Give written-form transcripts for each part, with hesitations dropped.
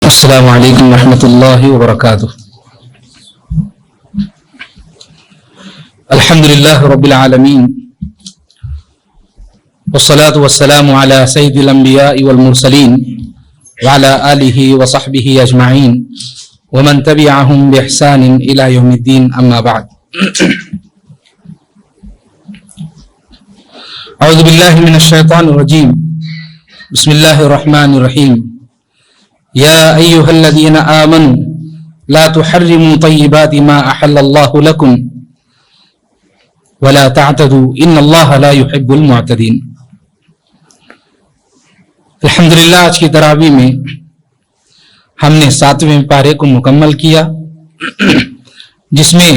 السلام علیکم ورحمۃ اللہ وبرکاتہ. الحمد للہ رب العالمین والصلاة والسلام علی سید الانبیاء والمرسلین وعلی آلہ وصحبہ اجمعین ومن تبعہم بإحسان الی یوم الدین. اما بعد. اعوذ باللہ من الشیطان الرجیم. بسم اللہ الرحمن الرحیم. یا ایہا الذین آمنوا لا تحرموا طیبات ما احل اللہ لکم ولا تعتدوا ان اللہ لا يحب المعتدین. الحمدللہ آج کی تراویح میں ہم نے 7ویں پارے کو مکمل کیا جس میں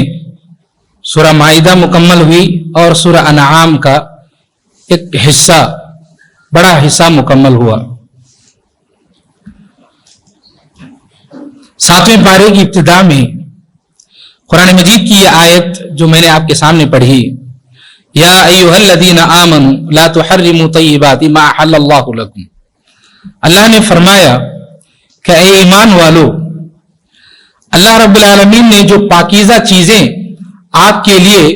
سورہ مائدہ مکمل ہوئی اور سورہ انعام کا ایک حصہ بڑا حصہ مکمل ہوا. 7ویں پارے کی ابتدا میں قرآن مجید کی یہ آیت جو میں نے آپ کے سامنے پڑھی، یا ایھا الذین آمنوا لا تحرموا طیبات ما احل اللہ لکم. اللہ نے فرمایا کہ اے ایمان والو، اللہ رب العالمین نے جو پاکیزہ چیزیں آپ کے لیے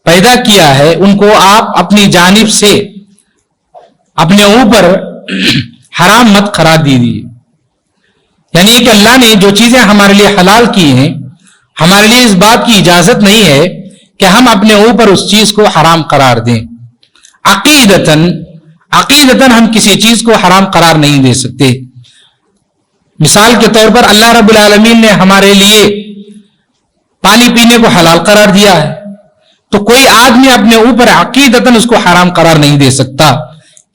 پیدا کیا ہے ان کو آپ اپنی جانب سے اپنے اوپر حرام مت قرار دیجیے. یعنی کہ اللہ نے جو چیزیں ہمارے لیے حلال کی ہیں، ہمارے لیے اس بات کی اجازت نہیں ہے کہ ہم اپنے اوپر اس چیز کو حرام قرار دیں. عقیدتاً ہم کسی چیز کو حرام قرار نہیں دے سکتے. مثال کے طور پر اللہ رب العالمین نے ہمارے لیے پانی پینے کو حلال قرار دیا ہے، تو کوئی آدمی اپنے اوپر عقیدتاً اس کو حرام قرار نہیں دے سکتا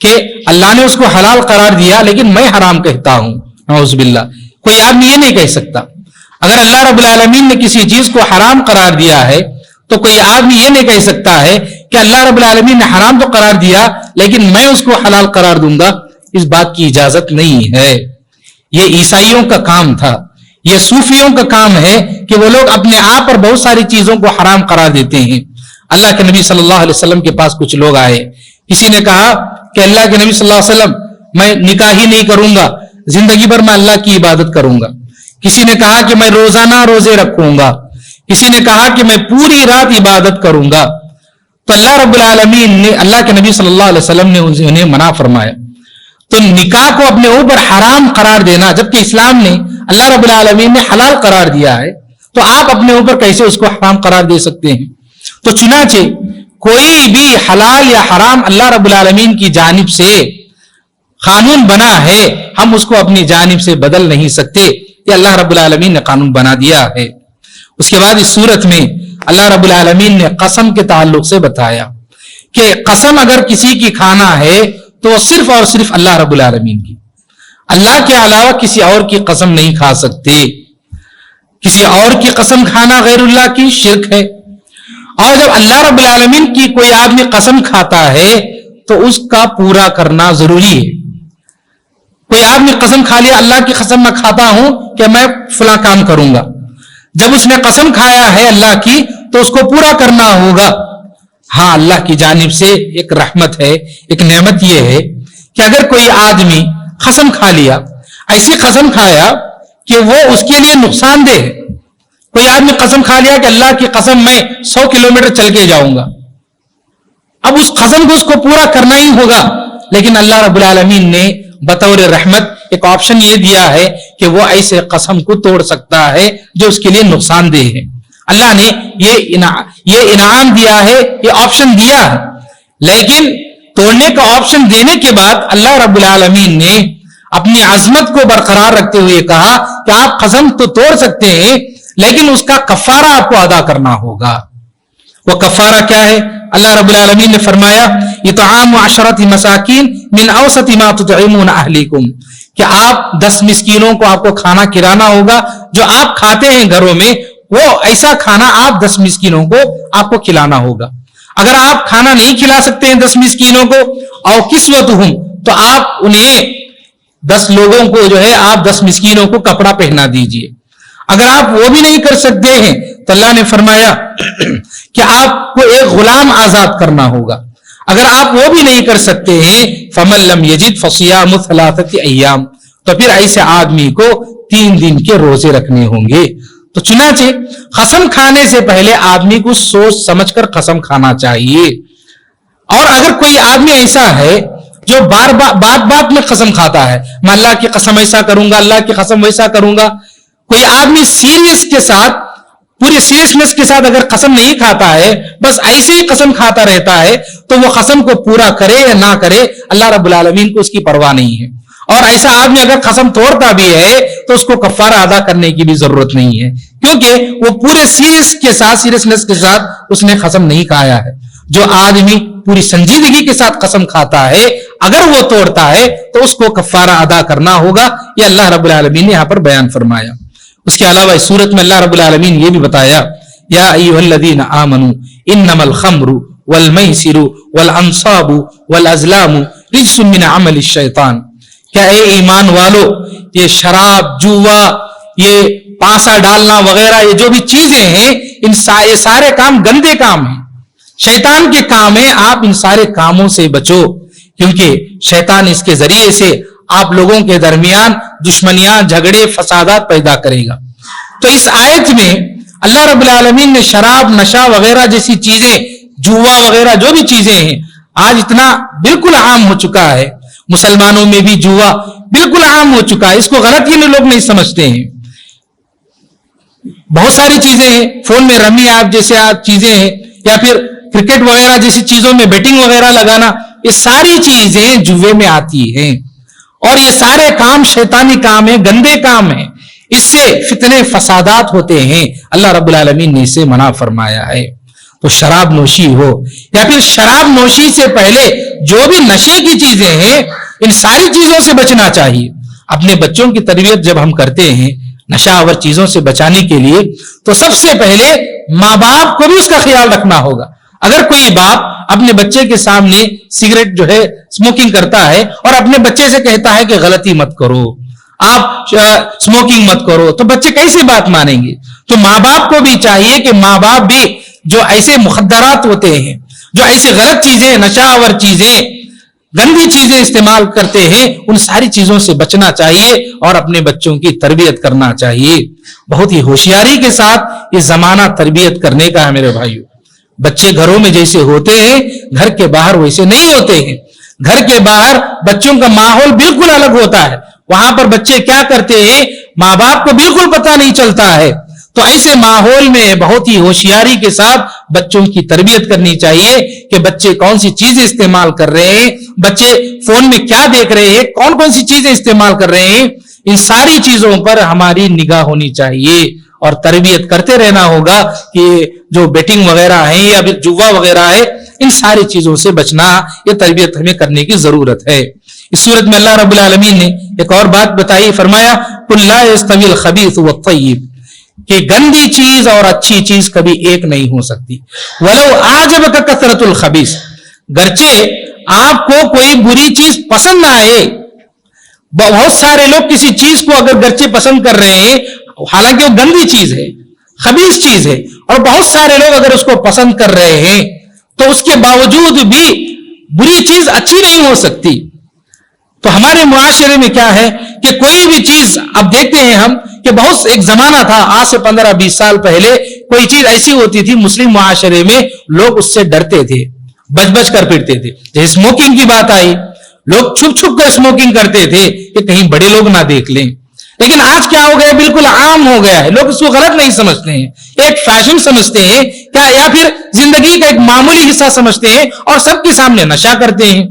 کہ اللہ نے اس کو حلال قرار دیا لیکن میں حرام کہتا ہوں. نعوذ باللہ. کوئی آدمی یہ نہیں کہہ سکتا. اگر اللہ رب العالمین نے کسی چیز کو حرام قرار دیا ہے تو کوئی آدمی یہ نہیں کہہ سکتا ہے کہ اللہ رب العالمین نے حرام تو قرار دیا لیکن میں اس کو حلال قرار دوں گا. اس بات کی اجازت نہیں ہے. یہ عیسائیوں کا کام تھا، یہ صوفیوں کا کام ہے کہ وہ لوگ اپنے آپ پر بہت ساری چیزوں کو حرام قرار دیتے ہیں. اللہ کے نبی صلی اللہ علیہ وسلم کے پاس کچھ لوگ آئے. کسی نے کہا کہ اللہ کے نبی صلی اللہ علیہ وسلم میں نکاح ہی نہیں کروں گا، زندگی بھر میں اللہ کی عبادت کروں گا. کسی نے کہا کہ میں روزانہ روزے رکھوں گا. کسی نے کہا کہ میں پوری رات عبادت کروں گا. تو اللہ رب العالمین نے، اللہ کے نبی صلی اللہ علیہ وسلم نے انہیں منع فرمایا. تو نکاح کو اپنے اوپر حرام قرار دینا جبکہ اسلام نے، اللہ رب العالمین نے حلال قرار دیا ہے، تو آپ اپنے اوپر کیسے اس کو حرام قرار دے سکتے ہیں؟ تو چنانچہ کوئی بھی حلال یا حرام اللہ رب العالمین کی جانب سے قانون بنا ہے، ہم اس کو اپنی جانب سے بدل نہیں سکتے. یہ اللہ رب العالمین نے قانون بنا دیا ہے. اس کے بعد اس صورت میں اللہ رب العالمین نے قسم کے تعلق سے بتایا کہ قسم اگر کسی کی کھانا ہے تو صرف اور صرف اللہ رب العالمین کی، اللہ کے علاوہ کسی اور کی قسم نہیں کھا سکتے. کسی اور کی قسم کھانا غیر اللہ کی شرک ہے. اور جب اللہ رب العالمین کی کوئی آدمی قسم کھاتا ہے تو اس کا پورا کرنا ضروری ہے. کوئی آدمی قسم کھا لیا، اللہ کی قسم میں کھاتا ہوں کہ میں فلاں کام کروں گا. جب اس نے قسم کھایا ہے اللہ کی تو اس کو پورا کرنا ہوگا. ہاں، اللہ کی جانب سے ایک رحمت ہے، ایک نعمت یہ ہے کہ اگر کوئی آدمی قسم کھا لیا، ایسی قسم کھایا کہ وہ اس کے لیے نقصان دہ ہے. کوئی آدمی قسم کھا لیا کہ اللہ کی قسم میں 100 کلومیٹر چل کے جاؤں گا. اب اس قسم کو اس کو پورا کرنا ہی ہوگا، لیکن اللہ رب العالمین نے بطور رحمت ایک آپشن یہ دیا ہے کہ وہ ایسے قسم کو توڑ سکتا ہے جو اس کے لیے نقصان دہ ہے. اللہ نے یہ انعام دیا ہے، یہ آپشن دیا ہے، لیکن توڑنے کا آپشن دینے کے بعد اللہ رب العالمین نے اپنی عظمت کو برقرار رکھتے ہوئے کہا کہ آپ قسم تو توڑ سکتے ہیں لیکن اس کا کفارہ آپ کو ادا کرنا ہوگا. وہ کفارہ کیا ہے؟ اللہ رب العالمین نے فرمایا اطعام 10 مساکین من اوسط ما تطعمون اہلیکم، کہ آپ 10 مسکینوں کو آپ کو کھانا کھلانا ہوگا. جو آپ کھاتے ہیں گھروں میں وہ ایسا کھانا آپ 10 مسکینوں کو آپ کو کھلانا ہوگا. اگر آپ کھانا نہیں کھلا سکتے ہیں 10 مسکینوں کو، او کسوتہم، تو آپ انہیں 10 لوگوں کو جو ہے آپ 10 مسکینوں کو کپڑا پہنا دیجئے. اگر آپ وہ بھی نہیں کر سکتے ہیں تو اللہ نے فرمایا کہ آپ کو ایک غلام آزاد کرنا ہوگا. اگر آپ وہ بھی نہیں کر سکتے ہیں فَمَن لَّمْ يَجِدْ فَصِيَامُ 3 أَيَّامٍ، تو پھر ایسے آدمی کو 3 دن کے روزے رکھنے ہوں گے. تو چنانچہ قسم کھانے سے پہلے آدمی کو سوچ سمجھ کر قسم کھانا چاہیے. اور اگر کوئی آدمی ایسا ہے جو بات میں قسم کھاتا ہے، میں اللہ کی قسم ایسا کروں گا، اللہ کی قسم ویسا کروں گا، کوئی آدمی سیریس کے ساتھ، پوری سیریسنس کے ساتھ اگر قسم نہیں کھاتا ہے، بس ایسے ہی قسم کھاتا رہتا ہے، تو وہ قسم کو پورا کرے یا نہ کرے اللہ رب العالمین کو اس کی پرواہ نہیں ہے. اور ایسا آدمی اگر قسم توڑتا بھی ہے تو اس کو کفارہ ادا کرنے کی بھی ضرورت نہیں ہے، کیونکہ وہ پورے سیریسنس کے ساتھ اس نے قسم نہیں کھایا ہے. جو آدمی پوری سنجیدگی کے ساتھ قسم کھاتا ہے، اگر وہ توڑتا ہے تو اس کو کفارہ ادا کرنا ہوگا. یہ اللہ رب العالمین نے یہاں پر بیان فرمایا. اس کے علاوہ اس سورت میں اللہ رب العالمین یہ بھی بتایا، یا ایھا الذین آمنوا انما الخمر والمیسر والانصاب والازلام رجس من عمل الشیطان. کیا اے ایمان والو، یہ شراب، جوا، یہ پانسا ڈالنا وغیرہ، یہ جو بھی چیزیں ہیں، یہ سارے کام گندے کام ہیں، شیطان کے کام ہیں. آپ ان سارے کاموں سے بچو، کیونکہ شیطان اس کے ذریعے سے آپ لوگوں کے درمیان دشمنیاں، جھگڑے، فسادات پیدا کرے گا. تو اس آیت میں اللہ رب العالمین نے شراب، نشہ وغیرہ جیسی چیزیں، جوا وغیرہ جو بھی چیزیں ہیں، آج اتنا بالکل عام ہو چکا ہے، مسلمانوں میں بھی جوا بالکل عام ہو چکا ہے. اس کو غلط ہی لوگ نہیں سمجھتے ہیں. بہت ساری چیزیں ہیں، فون میں رمی ایپ جیسے چیزیں ہیں، یا پھر کرکٹ وغیرہ جیسی چیزوں میں بیٹنگ وغیرہ لگانا، یہ ساری چیزیں جوے میں آتی ہیں. اور یہ سارے کام شیطانی کام ہیں، گندے کام ہیں. اس سے فتنے فسادات ہوتے ہیں. اللہ رب العالمین نے اسے منع فرمایا ہے. تو شراب نوشی ہو یا پھر شراب نوشی سے پہلے جو بھی نشے کی چیزیں ہیں، ان ساری چیزوں سے بچنا چاہیے. اپنے بچوں کی تربیت جب ہم کرتے ہیں نشہ آور چیزوں سے بچانے کے لیے، تو سب سے پہلے ماں باپ کو بھی اس کا خیال رکھنا ہوگا. اگر کوئی باپ اپنے بچے کے سامنے سگریٹ جو ہے اسموکنگ کرتا ہے اور اپنے بچے سے کہتا ہے کہ غلطی مت کرو، آپ اسموکنگ مت کرو، تو بچے کیسی بات مانیں گے؟ تو ماں باپ کو بھی چاہیے کہ ماں باپ بھی جو ایسے مخدرات ہوتے ہیں، جو ایسے غلط چیزیں، نشہ آور چیزیں، گندی چیزیں استعمال کرتے ہیں، ان ساری چیزوں سے بچنا چاہیے اور اپنے بچوں کی تربیت کرنا چاہیے. بہت ہی ہوشیاری کے ساتھ یہ زمانہ تربیت کرنے کا ہے میرے بھائیو. بچے گھروں میں جیسے ہوتے ہیں، گھر کے باہر ویسے نہیں ہوتے ہیں. گھر کے باہر بچوں کا ماحول بالکل الگ ہوتا ہے. وہاں پر بچے کیا کرتے ہیں ماں باپ کو بالکل پتہ نہیں چلتا ہے. تو ایسے ماحول میں بہت ہی ہوشیاری کے ساتھ بچوں کی تربیت کرنی چاہیے کہ بچے کون سی چیزیں استعمال کر رہے ہیں، بچے فون میں کیا دیکھ رہے ہیں، کون کون سی چیزیں استعمال کر رہے ہیں. ان ساری چیزوں پر ہماری نگاہ ہونی چاہیے اور تربیت کرتے رہنا ہوگا کہ جو بیٹنگ وغیرہ ہے یا پھر جوا وغیرہ ہے، ان ساری چیزوں سے بچنا، یہ تربیت ہمیں کرنے کی ضرورت ہے. اس صورت میں اللہ رب العالمین نے ایک اور بات بتائی، فرمایا قُلْ لَا يَسْتَوِي الْخَبِيثُ وَالطَّيِّبُ، کہ گندی چیز اور اچھی چیز کبھی ایک نہیں ہو سکتی. وَلَوْ أَعْجَبَكَ كَثْرَةُ الْخَبِيثِ، گرچہ آپ کو کوئی بری چیز پسند نہ آئے. بہت سارے لوگ کسی چیز کو اگر گرچہ پسند کر رہے ہیں، حالانکہ وہ گندی چیز ہے، خبیث چیز ہے، اور بہت سارے لوگ اگر اس کو پسند کر رہے ہیں، تو اس کے باوجود بھی بری چیز اچھی نہیں ہو سکتی. تو ہمارے معاشرے میں کیا ہے کہ کوئی بھی چیز، اب دیکھتے ہیں ہم کہ بہت ایک زمانہ تھا آج سے 15-20 سال پہلے، کوئی چیز ایسی ہوتی تھی مسلم معاشرے میں لوگ اس سے ڈرتے تھے، بچ بچ کر پھرتے تھے. جیسے اسموکنگ کی بات آئی، لوگ چھپ چھپ کر اسموکنگ کرتے تھے کہ کہیں بڑے لوگ نہ دیکھ لیں. لیکن آج کیا ہو گیا، بالکل عام ہو گیا ہے. لوگ اس کو غلط نہیں سمجھتے ہیں، ایک فیشن سمجھتے ہیں کیا، یا پھر زندگی کا ایک معمولی حصہ سمجھتے ہیں اور سب کے سامنے نشہ کرتے ہیں.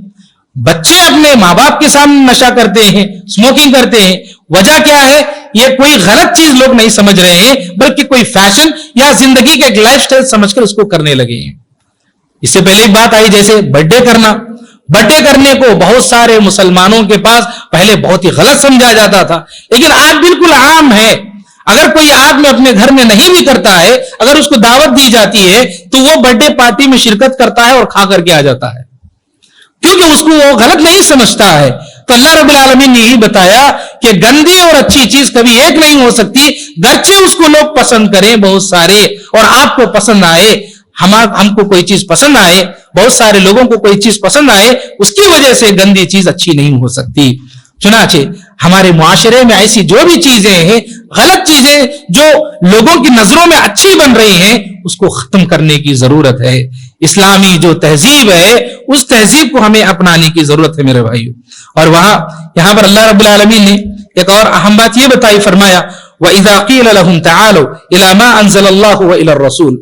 بچے اپنے ماں باپ کے سامنے نشہ کرتے ہیں، اسموکنگ کرتے ہیں. وجہ کیا ہے؟ یہ کوئی غلط چیز لوگ نہیں سمجھ رہے ہیں، بلکہ کوئی فیشن یا زندگی کا ایک لائف سٹائل سمجھ کر اس کو کرنے لگے ہیں. اس سے پہلے ایک بات آئی جیسے برتھ ڈے کرنا. برتھ ڈے کرنے کو بہت سارے مسلمانوں کے پاس پہلے بہت ہی غلط سمجھا جاتا تھا، لیکن آج بالکل عام ہے. اگر کوئی آدمی اپنے گھر میں نہیں بھی کرتا ہے، اگر اس کو دعوت دی جاتی ہے تو وہ برتھ ڈے پارٹی میں شرکت کرتا ہے اور کھا کر کے آ جاتا ہے، کیونکہ اس کو وہ غلط نہیں سمجھتا ہے. تو اللہ رب العالمین نے یہی بتایا کہ گندی اور اچھی چیز کبھی ایک نہیں ہو سکتی. گرچہ اس کو لوگ پسند کریں بہت سارے، اور آپ کو پسند آئے، ہم کو کوئی چیز پسند آئے، بہت سارے لوگوں کو کوئی چیز پسند آئے، اس کی وجہ سے گندی چیز اچھی نہیں ہو سکتی. چنانچہ ہمارے معاشرے میں ایسی جو بھی چیزیں ہیں، غلط چیزیں جو لوگوں کی نظروں میں اچھی بن رہی ہیں، اس کو ختم کرنے کی ضرورت ہے۔ اسلامی جو تہذیب ہے اس تہذیب کو ہمیں اپنانے کی ضرورت ہے میرے بھائیو۔ اور یہاں پر اللہ رب العالمین نے ایک اور اہم بات یہ بتائی، فرمایا وَإِذَا قِيلَ لَهُمْ تَعَالَوْا إِلَى مَا أَنزَلَ اللَّهُ وَإِلَى الرَّسُولِ،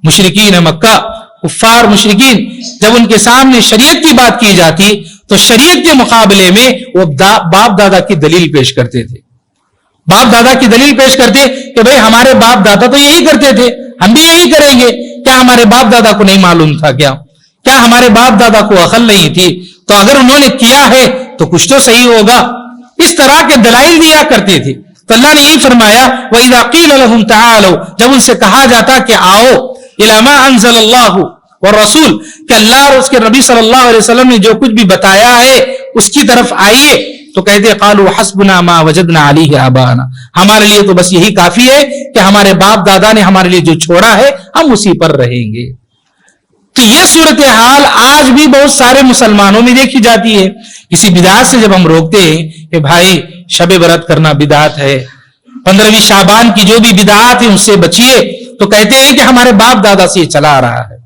مشرکین مکہ، کفار مشرکین، جب ان کے سامنے شریعت کی بات کی جاتی تو شریعت کے مقابلے میں وہ باپ دادا کی دلیل پیش کرتے تھے۔ باپ دادا کی دلیل پیش کرتے کہ بھئی ہمارے باپ دادا تو یہی کرتے تھے، ہم بھی یہی کریں گے۔ کیا ہمارے باپ دادا کو نہیں معلوم تھا؟ کیا ہمارے باپ دادا کو عقل نہیں تھی؟ تو اگر انہوں نے کیا ہے تو کچھ تو صحیح ہوگا۔ اس طرح کے دلائل دیا کرتے تھے۔ تو اللہ نے یہی فرمایا وَإِذَا قِيلَ لَهُمْ تَعَالَوْا، جب ان سے کہا جاتا کہ آؤ إِلَى مَا أَنزَلَ اللَّهُ وَالرَّسُولُ، کہ اللہ اور اس کے نبی صلی اللہ علیہ وسلم نے جو کچھ بھی بتایا ہے اس کی طرف آئیے، تو کہتے قالوا حسبنا ما وجدنا علیہ آباءنا، ہمارے لیے تو بس یہی کافی ہے کہ ہمارے باپ دادا نے ہمارے لیے جو چھوڑا ہے ہم اسی پر رہیں گے۔ تو یہ صورتحال آج بھی بہت سارے مسلمانوں میں دیکھی جاتی ہے۔ کسی بدعت سے جب ہم روکتے ہیں کہ بھائی شب برات کرنا بدعت ہے، 15ویں شعبان کی جو بھی بدعات ہیں اس سے بچیے، تو کہتے ہیں کہ ہمارے باپ دادا سے یہ چلا آ رہا ہے،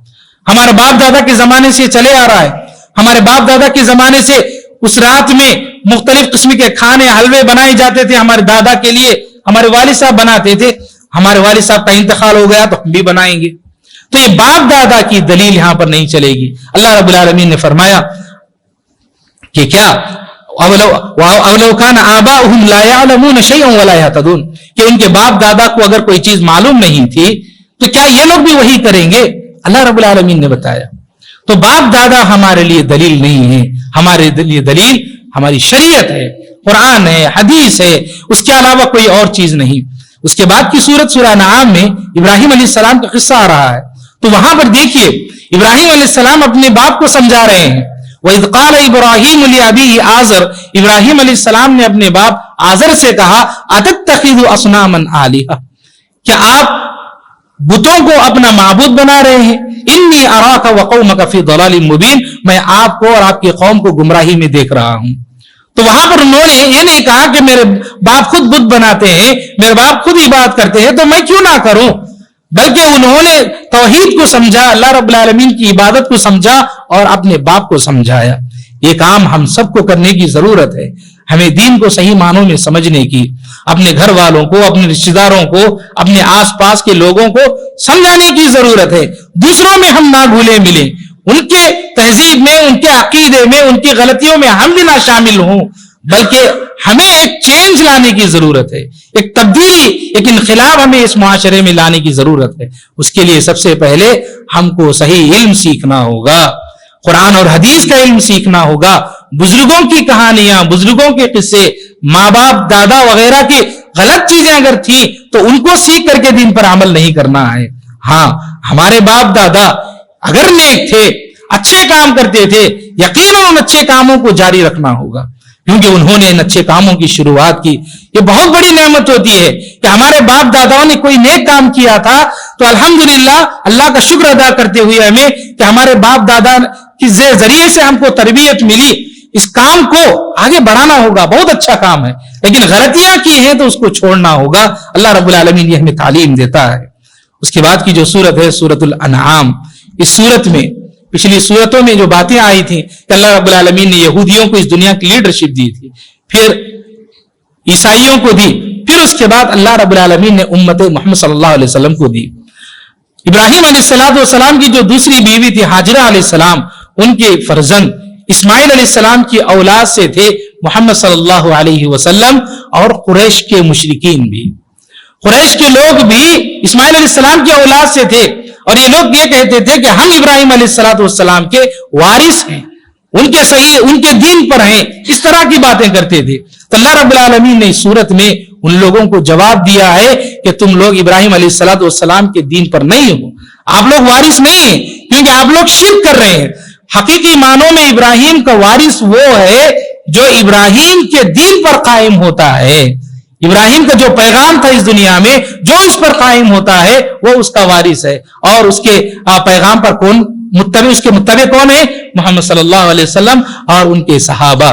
ہمارے باپ دادا کے زمانے سے چلے آ رہا ہے، ہمارے باپ دادا کے زمانے سے اس رات میں مختلف قسم کے کھانے حلوے بنائے جاتے تھے، ہمارے دادا کے لیے ہمارے والد صاحب بناتے تھے، ہمارے والد صاحب کا انتقال ہو گیا تو ہم بھی بنائیں گے۔ تو یہ باپ دادا کی دلیل یہاں پر نہیں چلے گی۔ اللہ رب العالمین نے فرمایا کہ کیا اولو کان آباؤہم لا یعلمون شیئا ولا یہتدون، کہ ان کے باپ دادا کو اگر کوئی چیز معلوم نہیں تھی تو کیا یہ لوگ بھی وہی کریں گے؟ اللہ رب العالمین نے بتایا۔ تو باپ دادا ہمارے لیے دلیل نہیں ہے، ہمارے لیے دلیل ہماری شریعت ہے، قرآن ہے، حدیث ہے، اس کے علاوہ کوئی اور چیز نہیں۔ اس کے بعد کی سورہ انعام میں ابراہیم علیہ السلام کا قصہ آ رہا ہے، تو وہاں پر دیکھیے ابراہیم علیہ السلام اپنے باپ کو سمجھا رہے ہیں۔ وَإِذْ قَالَ إِبْرَاهِيمُ لِأَبِيهِ آزر، ابراہیم علیہ السلام نے اپنے باپ آزر سے کہا أَتَتَّخِذُ أَصْنَامًا آلِهَةً، کیا آپ بتوں کو اپنا معبود بنا رہے ہیں؟ انی اراک وقومک فی ضلال مبین، میں آپ کو اور آپ کی قوم کو گمراہی میں دیکھ رہا ہوں۔ تو وہاں پر انہوں نے یہ نہیں کہا کہ میرے باپ خود بت بناتے ہیں، میرے باپ خود عبادت کرتے ہیں تو میں کیوں نہ کروں، بلکہ انہوں نے توحید کو سمجھا، اللہ رب العالمین کی عبادت کو سمجھا اور اپنے باپ کو سمجھایا۔ یہ کام ہم سب کو کرنے کی ضرورت ہے، ہمیں دین کو صحیح معنوں میں سمجھنے کی، اپنے گھر والوں کو، اپنے رشتہ داروں کو، اپنے آس پاس کے لوگوں کو سمجھانے کی ضرورت ہے۔ دوسروں میں ہم نہ گھلے ملیں، ان کے تہذیب میں، ان کے عقیدے میں، ان کی غلطیوں میں ہم بھی نہ شامل ہوں، بلکہ ہمیں ایک چینج لانے کی ضرورت ہے، ایک تبدیلی، ایک انقلاب ہمیں اس معاشرے میں لانے کی ضرورت ہے۔ اس کے لیے سب سے پہلے ہم کو صحیح علم سیکھنا ہوگا، قرآن اور حدیث کا علم سیکھنا ہوگا، بزرگوں کی کہانیاں، بزرگوں کے قصے، ماں باپ دادا وغیرہ کی غلط چیزیں اگر تھیں تو ان کو سیکھ کر کے دین پر عمل نہیں کرنا ہے۔ ہاں ہمارے باپ دادا اگر نیک تھے، اچھے کام کرتے تھے، یقیناً ان اچھے کاموں کو جاری رکھنا ہوگا، کیونکہ انہوں نے ان اچھے کاموں کی شروعات کی۔ یہ بہت بڑی نعمت ہوتی ہے کہ ہمارے باپ داداؤں نے کوئی نیک کام کیا تھا تو الحمدللہ اللہ کا شکر ادا کرتے ہوئے ہمیں کہ ہمارے باپ دادا کے ذریعے سے ہم کو تربیت ملی، اس کام کو آگے بڑھانا ہوگا، بہت اچھا کام ہے، لیکن غلطیاں کی ہیں تو اس کو چھوڑنا ہوگا۔ اللہ رب العالمین یہ ہمیں تعلیم دیتا ہے۔ اس کے بعد کی جو سورت ہے سورۃ الانعام، اس سورت میں پچھلی سورتوں میں جو باتیں آئی تھیں کہ اللہ رب العالمین نے یہودیوں کو اس دنیا کی لیڈرشپ دی تھی، پھر عیسائیوں کو دی، پھر اس کے بعد اللہ رب العالمین نے امت محمد صلی اللہ علیہ وسلم کو دی۔ ابراہیم علیہ السلام کی جو دوسری بیوی تھی حاجرہ علیہ السلام، ان کے فرزند اسماعیل علیہ السلام کی اولاد سے تھے محمد صلی اللہ علیہ وسلم، اور قریش کے مشرکین بھی، قریش کے لوگ بھی اسماعیل علیہ السلام کی اولاد سے تھے، اور یہ لوگ یہ کہتے تھے کہ ہم ابراہیم علیہ السلام کے وارث ہیں، ان کے دین پر ہیں، اس طرح کی باتیں کرتے تھے۔ تو اللہ رب العالمین نے اس صورت میں ان لوگوں کو جواب دیا ہے کہ تم لوگ ابراہیم علیہ السلام کے دین پر نہیں ہو، آپ لوگ وارث نہیں ہیں، کیونکہ آپ لوگ شرک کر رہے ہیں۔ حقیقی معنوں میں ابراہیم کا وارث وہ ہے جو ابراہیم کے دین پر قائم ہوتا ہے، ابراہیم کا جو پیغام تھا اس دنیا میں، جو اس پر قائم ہوتا ہے وہ اس کا وارث ہے، اور اس کے پیغام پر اس کے متبع کون ہے؟ محمد صلی اللہ علیہ وسلم اور ان کے صحابہ۔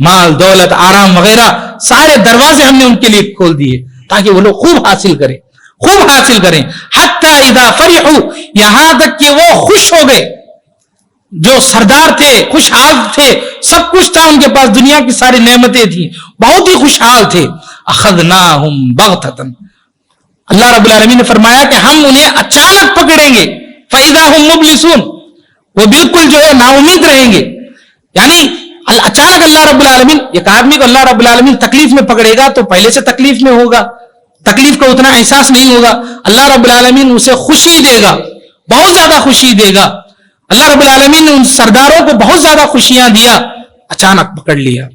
مال دولت آرام وغیرہ سارے دروازے ہم نے ان کے لیے کھول دیے تاکہ وہ لوگ خوب حاصل کریں حتی اذا فرحوا، یہاں تک کہ وہ خوش ہو گئے، جو سردار تھے خوشحال تھے، سب کچھ تھا ان کے پاس، دنیا کی ساری نعمتیں تھیں، بہت ہی خوشحال تھے، اخذناہم بغتۃ، اللہ رب العالمین نے فرمایا کہ ہم انہیں اچانک پکڑیں گے، فاذا ہم مبلسون، وہ بالکل جو ہے نا امید رہیں گے. یعنی اچانک اللہ رب العالمین، ایک آدمی کو اللہ رب العالمین تکلیف میں پکڑے گا تو پہلے سے تکلیف میں ہوگا، تکلیف کا اتنا احساس نہیں ہوگا. اللہ رب العالمین اسے خوشی دے گا، بہت زیادہ خوشی دے گا. اللہ رب العالمین نے ان سرداروں کو بہت زیادہ خوشیاں دیا، اچانک پکڑ لیا.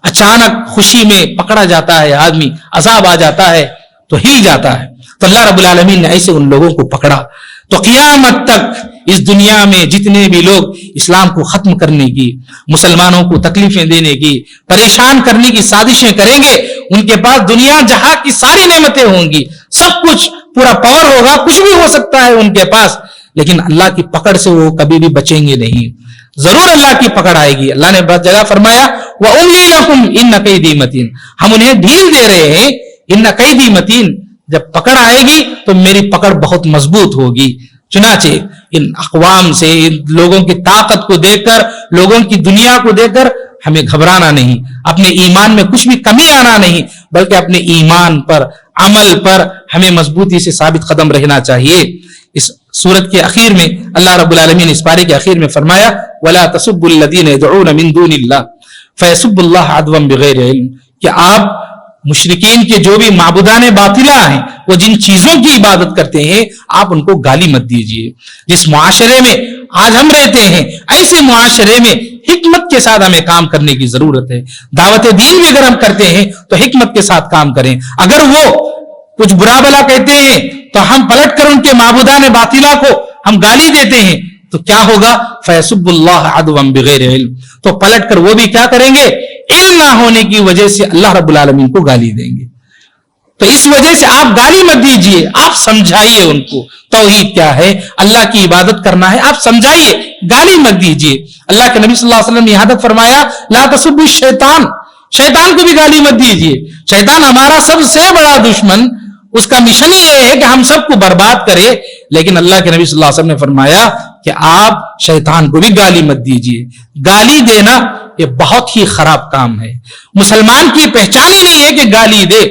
اچانک خوشی میں پکڑا جاتا ہے آدمی، عذاب آ جاتا ہے تو ہل جاتا ہے. تو اللہ رب العالمین نے ایسے ان لوگوں کو پکڑا. تو قیامت تک اس دنیا میں جتنے بھی لوگ اسلام کو ختم کرنے کی، مسلمانوں کو تکلیفیں دینے کی، پریشان کرنے کی سازشیں کریں گے، ان کے پاس دنیا جہاں کی ساری نعمتیں ہوں گی، سب کچھ پورا پاور ہوگا، کچھ بھی ہو سکتا ہے ان کے پاس، لیکن اللہ کی پکڑ سے وہ کبھی بھی بچیں گے نہیں. ضرور اللہ کی پکڑ آئے گی. اللہ نے بہت جگہ فرمایا وَأُمْلِي لَكُمْ إِنَّ كَيْدِي مَتِينٌ، ہم انہیں ڈھیل دے رہے ہیں. إِنَّ كَيْدِي مَتِينٌ، جب پکڑ آئے گی تو میری پکڑ بہت مضبوط ہوگی. چنانچہ ان اقوام سے، ان لوگوں کی طاقت کو دیکھ کر، لوگوں کی دنیا کو دیکھ کر ہمیں گھبرانا نہیں، اپنے ایمان میں کچھ بھی کمی آنا نہیں، بلکہ اپنے ایمان پر، عمل پر ہمیں مضبوطی سے ثابت قدم رہنا چاہیے. اس سورت کے اخیر میں اللہ رب العالمین اس پارے کے اخیر میں فرمایا وَلَا تَسُبُّوا الَّذِينَ يَدْعُونَ مِن دُونِ اللَّهِ فَيَسُبُّوا اللَّهَ عَدْوًا بِغَيْرِ عِلْمٍ، کہ آپ مشرکین کے جو بھی معبودان باطلہ ہیں، وہ جن چیزوں کی عبادت کرتے ہیں، آپ ان کو گالی مت دیجیے. جس معاشرے میں آج ہم رہتے ہیں، ایسے معاشرے میں حکمت کے ساتھ ہمیں کام کرنے کی ضرورت ہے. دعوت دین بھی اگر ہم کرتے ہیں تو حکمت کے ساتھ کام کریں. اگر وہ کچھ برا بلا کہتے ہیں تو ہم پلٹ کر ان کے معبودان باطلہ کو ہم گالی دیتے ہیں تو کیا ہوگا؟ فَيَسُبُّ اللَّهَ عَدْوًا بِغَيْرِ عِلْمٍ، تو پلٹ کر وہ بھی کیا کریں گے؟ علم نہ ہونے کی وجہ سے اللہ رب العالمین کو گالی دیں گے. تو اس وجہ سے آپ گالی مت دیجیے، آپ سمجھائیے ان کو توحید کیا ہے، اللہ کی عبادت کرنا ہے، آپ سمجھائیے، گالی مت دیجیے. اللہ کے نبی صلی اللہ علیہ وسلم نے یہاں تک فرمایا لا تسبوا الشیطان، شیطان کو بھی گالی مت دیجیے. شیطان ہمارا سب سے بڑا دشمن، اس کا مشن ہی یہ ہے کہ ہم سب کو برباد کرے. لیکن اللہ کے نبی صلی اللہ علیہ وسلم نے فرمایا کہ آپ شیطان کو بھی گالی مت دیجیے. گالی دینا یہ بہت ہی خراب کام ہے. مسلمان کی پہچان ہی نہیں ہے کہ گالی دے.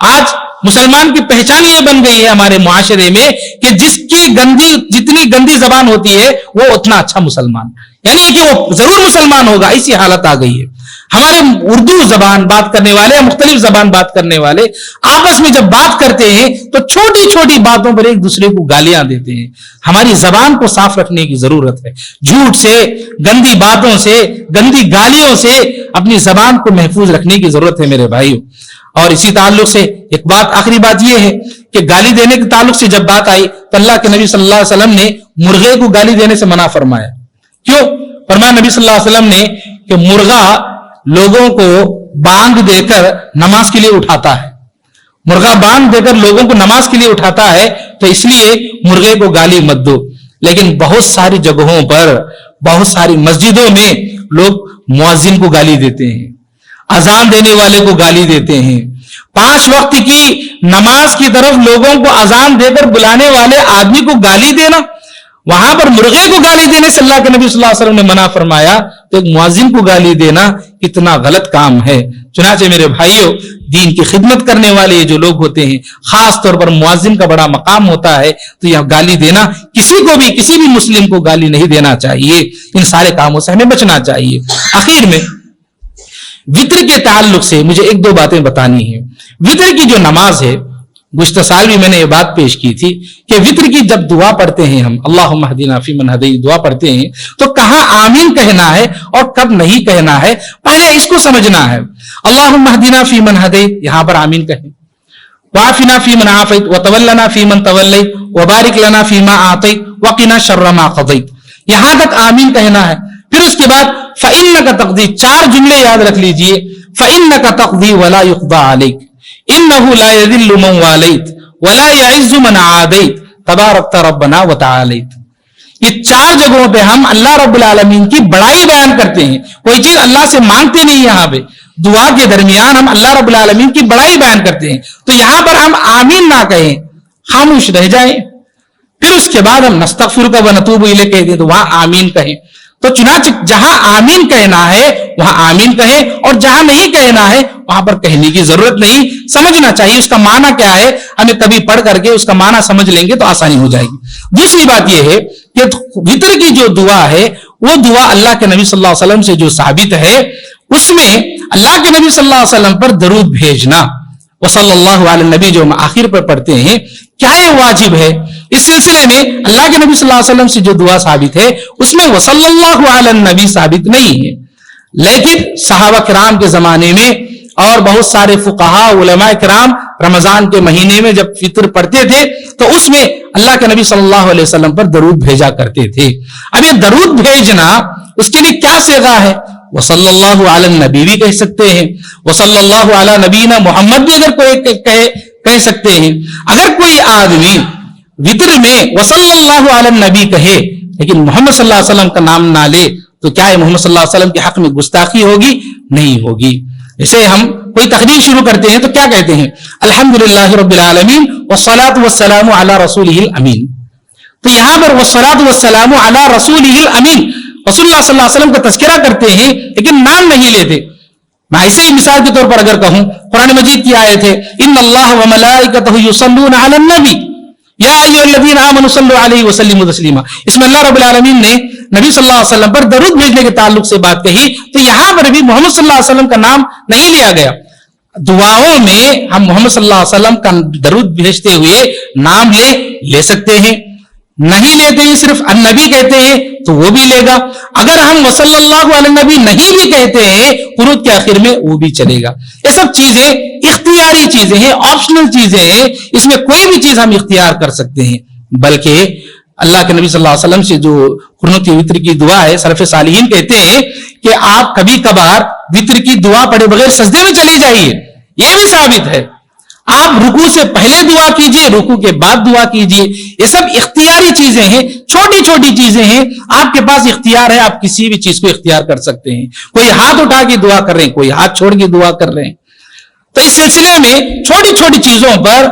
آج مسلمان کی پہچان یہ بن گئی ہے ہمارے معاشرے میں کہ جتنی گندی زبان ہوتی ہے وہ اتنا اچھا مسلمان، یعنی کہ وہ ضرور مسلمان ہوگا، ایسی حالت آ گئی ہے. ہمارے اردو زبان بات کرنے والے، مختلف زبان بات کرنے والے آپس میں جب بات کرتے ہیں تو چھوٹی چھوٹی باتوں پر ایک دوسرے کو گالیاں دیتے ہیں. ہماری زبان کو صاف رکھنے کی ضرورت ہے. جھوٹ سے، گندی باتوں سے، گندی گالیوں سے اپنی زبان کو محفوظ رکھنے کی ضرورت ہے میرے بھائیو. اور اسی تعلق سے ایک بات، آخری بات یہ ہے کہ گالی دینے کے تعلق سے جب بات آئی تو اللہ کے نبی صلی اللہ علیہ وسلم نے مرغے کو گالی دینے سے منع فرمایا. کیوں؟ فرمایا نبی صلی اللہ علیہ وسلم نے کہ مرغا لوگوں کو بانگ دے کر نماز کے لیے اٹھاتا ہے. مرغا بانگ دے کر لوگوں کو نماز کے لیے اٹھاتا ہے، تو اس لیے مرغے کو گالی مت دو. لیکن بہت ساری جگہوں پر، بہت ساری مسجدوں میں لوگ مؤذن کو گالی دیتے ہیں، اذان دینے والے کو گالی دیتے ہیں. 5 وقت کی نماز کی طرف لوگوں کو اذان دے کر بلانے والے آدمی کو گالی دینا، وہاں پر مرغے کو گالی دینے سے اللہ کے نبی صلی اللہ علیہ وسلم نے منع فرمایا. تو ایک مؤذن کو گالی دینا کتنا غلط کام ہے. چنانچہ میرے بھائیوں، دین کی خدمت کرنے والے جو لوگ ہوتے ہیں، خاص طور پر مؤذن کا بڑا مقام ہوتا ہے، تو یہ گالی دینا کسی کو بھی، کسی بھی مسلم کو گالی نہیں دینا چاہیے. ان سارے کاموں سے ہمیں بچنا چاہیے. آخر میں وتر کے تعلق سے مجھے 1-2 باتیں بتانی ہیں. وتر کی جو نماز ہے، گزشتہ سال بھی میں نے یہ بات پیش کی تھی کہ وتر کی جب دعا پڑھتے ہیں ہم، اللہم اہدنا فیمن ہدیت دعا پڑھتے ہیں، تو کہاں آمین کہنا ہے اور کب نہیں کہنا ہے، پہلے اس کو سمجھنا ہے. اللہم اہدنا فیمن ہدیت، یہاں پر آمین کہیں. وعافنا فیمن عافیت وتولنا فیمن تولیت وبارک لنا فیما اعطیت وقنا شر ما قضیت، یہاں تک آمین کہنا ہے. پھر اس کے بعد فإنک تقضی، 4 جملے یاد رکھ لیجئے. فإنک تقضی ولا یقضى علیک، انہ لا یذل من والیت ولا یعز من عادیت تبارکت ربنا وتعالیت. یہ 4 جگہوں پہ ہم اللہ رب العالمین کی بڑائی بیان کرتے ہیں. کوئی چیز اللہ سے مانگتے نہیں. یہاں پہ دعا کے درمیان ہم اللہ رب العالمین کی بڑائی بیان کرتے ہیں. تو یہاں پر ہم آمین نہ کہیں, خاموش رہ جائیں, پھر اس کے بعد ہم نستغفرک و نتوب الیک کہہ دیں تو وہاں آمین کہیں. تو چنانچہ جہاں آمین کہنا ہے وہاں آمین کہیں, اور جہاں نہیں کہنا ہے وہاں پر کہنے کی ضرورت نہیں. سمجھنا چاہیے اس کا معنی کیا ہے, ہمیں کبھی پڑھ کر کے اس کا معنی سمجھ لیں گے تو آسانی ہو جائے گی. دوسری بات یہ ہے کہ وتر کی جو دعا ہے وہ دعا اللہ کے نبی صلی اللہ علیہ وسلم سے جو ثابت ہے, اس میں اللہ کے نبی صلی اللہ علیہ وسلم پر درود بھیجنا وصلی اللہ علیہ نبی جو ہم آخر پر پڑھتے ہیں, کیا یہ واجب ہے؟ اس سلسلے میں اللہ کے نبی صلی اللہ علیہ وسلم سے جو دعا ثابت ہے اس میں وصلی اللہ علیہ نبی ثابت نہیں ہے, لیکن صحابہ کرام کے زمانے میں اور بہت سارے فقہاء علماء کرام رمضان کے مہینے میں جب فطر پڑھتے تھے تو اس میں اللہ کے نبی صلی اللہ علیہ وسلم پر درود بھیجا کرتے تھے. اب یہ درود بھیجنا اس کے لیے کیا صیغہ ہے؟ وصلی اللہ علی النبی بھی کہہ سکتے ہیں, وصلی اللہ علی نبینا محمد بھی اگر کوئی کہہ سکتے ہیں. اگر کوئی آدمی وطر میں وصلی اللہ علی النبی کہے لیکن محمد صلی اللہ علیہ وسلم کا نام نہ لے تو کیا یہ محمد صلی اللہ علیہ وسلم کے حق میں گستاخی ہوگی؟ نہیں ہوگی. جیسے ہم کوئی تقریر شروع کرتے ہیں تو کیا کہتے ہیں؟ الحمدللہ رب العالمین والصلاة والسلام علی رسولہ الامین. تو یہاں پر والصلاة والسلام علی رسولہ الامین, رسول اللہ صلی اللہ علیہ وسلم کا تذکرہ کرتے ہیں لیکن نام نہیں لیتے. میں ایسے ہی مثال کے طور پر اگر کہوں, قرآن مجید کی آیت ہے ان اللہ وملائکتہ یصلون علی النبی یا ایھا الذین آمنوا صلوا علیہ وسلموا تسلیما. اس میں اللہ رب العالمین نے نبی صلی اللہ علیہ وسلم پر درود بھیجنے کے تعلق سے بات کہی, تو یہاں پر بھی محمد صلی اللہ علیہ وسلم کا نام نہیں لیا گیا. دعاؤں میں ہم محمد صلی اللہ علیہ وسلم کا درود بھیجتے ہوئے نام لے سکتے ہیں, نہیں لیتے ہیں صرف النبی کہتے ہیں تو وہ بھی لے گا. اگر ہم وصلی اللہ علیہ نبی نہیں بھی کہتے ہیں قنوت کے آخر میں وہ بھی چلے گا. یہ سب چیزیں اختیاری چیزیں ہیں, آپشنل چیزیں ہیں, اس میں کوئی بھی چیز ہم اختیار کر سکتے ہیں. بلکہ اللہ کے نبی صلی اللہ علیہ وسلم سے جو قنوت وتر کی دعا ہے, سلف صالحین کہتے ہیں کہ آپ کبھی کبھار وتر کی دعا پڑھے بغیر سجدے میں چلے جائیے, یہ بھی ثابت ہے. آپ رکوع سے پہلے دعا کیجئے, رکوع کے بعد دعا کیجئے. یہ سب اختیاری چیزیں ہیں, چھوٹی چھوٹی چیزیں ہیں. آپ کے پاس اختیار ہے, آپ کسی بھی چیز کو اختیار کر سکتے ہیں. کوئی ہاتھ اٹھا کے دعا کر رہے ہیں, کوئی ہاتھ چھوڑ کے دعا کر رہے ہیں. تو اس سلسلے میں چھوٹی چھوٹی چیزوں پر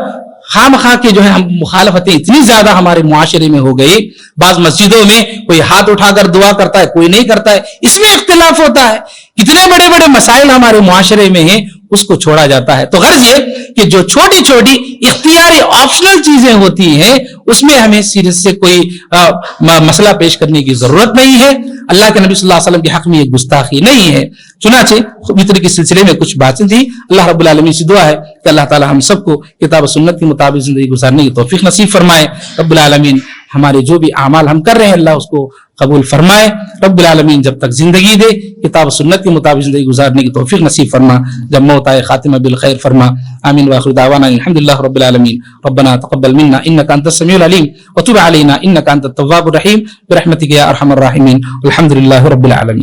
خام خواہ کے جو ہے مخالفتیں اتنی زیادہ ہمارے معاشرے میں ہو گئی. بعض مسجدوں میں کوئی ہاتھ اٹھا کر دعا کرتا ہے, کوئی نہیں کرتا ہے, اس میں اختلاف ہوتا ہے. کتنے بڑے بڑے مسائل ہمارے معاشرے میں ہیں, اس کو چھوڑا جاتا ہے. تو غرض یہ کہ جو چھوٹی چھوٹی اختیاری آپشنل چیزیں ہوتی ہیں اس میں ہمیں سیریس سے کوئی مسئلہ پیش کرنے کی ضرورت نہیں ہے. اللہ کے نبی صلی اللہ علیہ وسلم کے حق میں یہ گستاخی نہیں ہے. چنانچہ وتر کے سلسلے میں کچھ باتیں تھی. اللہ رب العالمین سے دعا ہے کہ اللہ تعالی ہم سب کو کتاب و سنت کے مطابق زندگی گزارنے کی توفیق نصیب فرمائے. رب العالمین ہمارے جو بھی اعمال ہم کر رہے ہیں اللہ اس کو قبول فرمائے. رب العالمین جب تک زندگی دے کتاب و سنت کے مطابق زندگی گزارنے کی توفیق نصیب فرما. جب موت آئے خاتمہ بالخیر فرما. آمین وآخر دعوانا الحمدللہ رب العالمین. ربنا تقبل منا انك انت السميع العليم وتب علينا انك انت التواب الرحيم برحمتك يا ارحم الراحمين. الحمدللہ رب العالمین.